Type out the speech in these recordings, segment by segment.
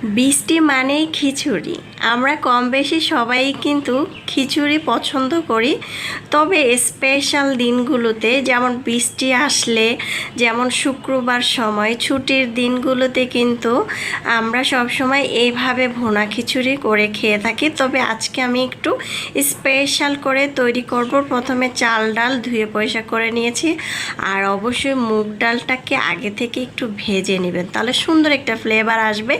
বৃষ্টি মানেই খিচুড়ি। আমরা কম বেশি সবাই কিন্তু খিচুড়ি পছন্দ করি। তবে স্পেশাল দিনগুলোতে যেমন বৃষ্টি আসলে, যেমন শুক্রবার সময় ছুটির দিনগুলোতে কিন্তু আমরা সবসময় এইভাবে ভুনা খিচুড়ি করে খেয়ে থাকি। তবে আজকে আমি একটু স্পেশাল করে তৈরি করব। প্রথমে চাল ডাল ধুয়ে পরিষ্কার করে নিয়েছি, আর অবশ্যই মুগ ডালটাকে আগে থেকে একটু ভেজে নেবেন, তাহলে সুন্দর একটা ফ্লেভার আসবে।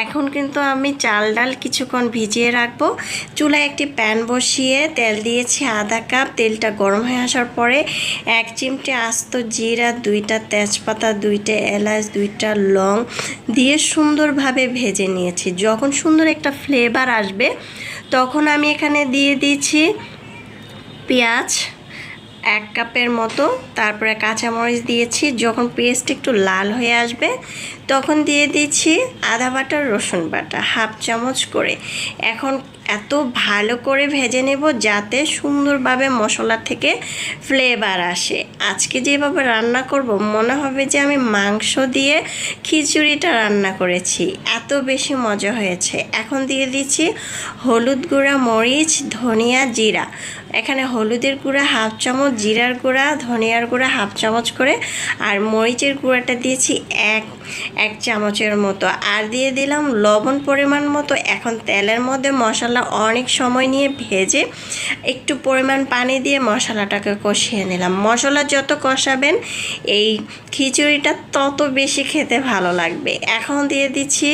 এখন কিন্তু আমি চাল ডাল কিছুক্ষণ ভিজিয়ে রাখবো। চুলায় একটি প্যান বসিয়ে তেল দিয়েছি আধা কাপ। তেলটা গরম হয়ে আসার পরে 1 চিমটে আস্ত জিরা, 2টা তেজপাতা, 2টা এলাচ, 2টা লং দিয়ে সুন্দরভাবে ভেজে নিয়েছি। যখন সুন্দর একটা ফ্লেভার আসবে তখন আমি এখানে দিয়ে দিচ্ছি পেঁয়াজ 1 কাপের মতো, তারপরে কাঁচামরিচ দিয়েছি। যখন পেস্ট একটু লাল হয়ে আসবে তখন দিয়ে দিচ্ছি আদা বাটা, রসুন বাটা 1/2 চামচ করে। এখন এত ভালো করে ভেজে নেব যাতে সুন্দরভাবে মশলা থেকে ফ্লেভার আসে। আজকে যেভাবে রান্না করব মনে হবে যে আমি মাংস দিয়ে খিচুড়িটা রান্না করেছি, এত বেশি মজা হয়েছে। এখন দিয়ে দিচ্ছি হলুদ গুঁড়া, মরিচ, ধনিয়া, জিরা। এখানে হলুদের গুঁড়া 1/2 চামচ, জিরার গুঁড়া, ধনিয়ার গুঁড়া 1/2 চামচ করে, আর মরিচের গুঁড়াটা দিয়েছি এক চামচের মতো, আর দিয়ে দিলাম লবণ পরিমাণ মতো। এখন তেলের মধ্যে মশলা অনেক সময় নিয়ে ভেজে একটু পরিমাণ পানি দিয়ে মশলাটাকে কষিয়ে নিলাম। মশলা যত কষাবেন এই খিচুড়িটা তত বেশি খেতে ভালো লাগবে। এখন দিয়ে দিচ্ছি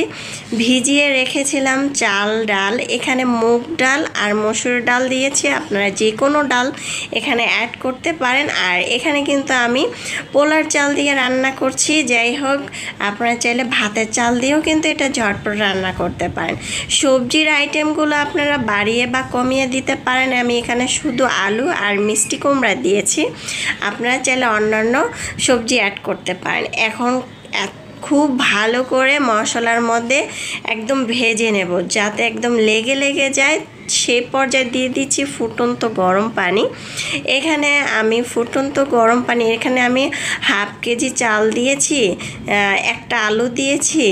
ভিজিয়ে রেখেছিলাম চাল ডাল। এখানে মুগ ডাল আর মসুর ডাল দিয়েছি, আপনারা যে কোনো ডাল এখানে অ্যাড করতে পারেন। আর এখানে কিন্তু আমি পোলার চাল দিয়ে রান্না করছি। যাই হোক, আপনারা চাইলে ভাতের চাল দিয়েও কিন্তু এটা ঝটপট রান্না করতে পারেন। সবজির আইটেমগুলো আপনারা বাড়িয়ে বা কমিয়ে দিতে পারেন। আমি এখানে শুধু আলু আর মিষ্টি কুমড়া দিয়েছি, আপনারা চাইলে অন্যান্য সবজি অ্যাড করতে পারেন। এখন খুব ভালো করে মশলার মধ্যে একদম ভেজে নেব যাতে একদম লেগে যায়। সে পর্যায়ে দিয়ে দিচ্ছি ফুটন্ত গরম পানি। এখানে আমি ফুটন্ত গরম পানি, এখানে আমি 1/2 কেজি চাল দিয়েছি, একটা আলু দিয়েছি,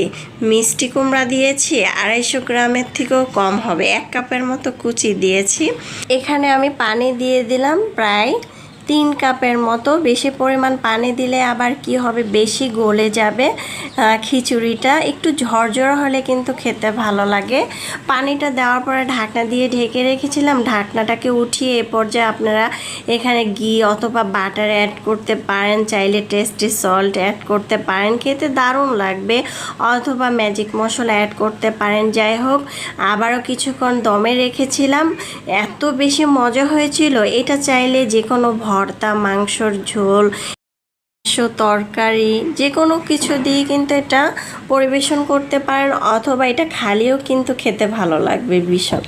মিষ্টি কুমড়া দিয়েছি 250 গ্রামের থেকেও কম হবে, 1 কাপের মতো কুচি দিয়েছি। এখানে আমি পানি দিয়ে দিলাম প্রায় 3 কাপের মতো। বেশি পরিমাণ পানি দিলে আবার কি হবে, বেশি গলে যাবে খিচুড়িটা। একটু ঝরঝরে হলে কিন্তু খেতে ভালো লাগে। পানিটা দেওয়ার পরে ঢাকনা দিয়ে ঢেকে রেখেছিলাম। ঢাকনাটাকে উঠিয়ে এ পর্যায়ে আপনারা এখানে ঘি অথবা বাটার অ্যাড করতে পারেন, চাইলে টেস্টি সল্ট অ্যাড করতে পারেন, খেতে দারুণ লাগবে, অথবা ম্যাজিক মশলা অ্যাড করতে পারেন। যাই হোক, আবারও কিছুক্ষণ দমে রেখেছিলাম, এত বেশি মজা হয়েছিল। এটা চাইলে যে কোনো ভর্তা, মাংসর ঝোল, তরকারি যে কোনো কিছু দিয়ে কিন্তু এটা পরিবেশন করতে পারেন, অথবা এটা খালিও কিন্তু খেতে ভালো লাগবে ভীষণ।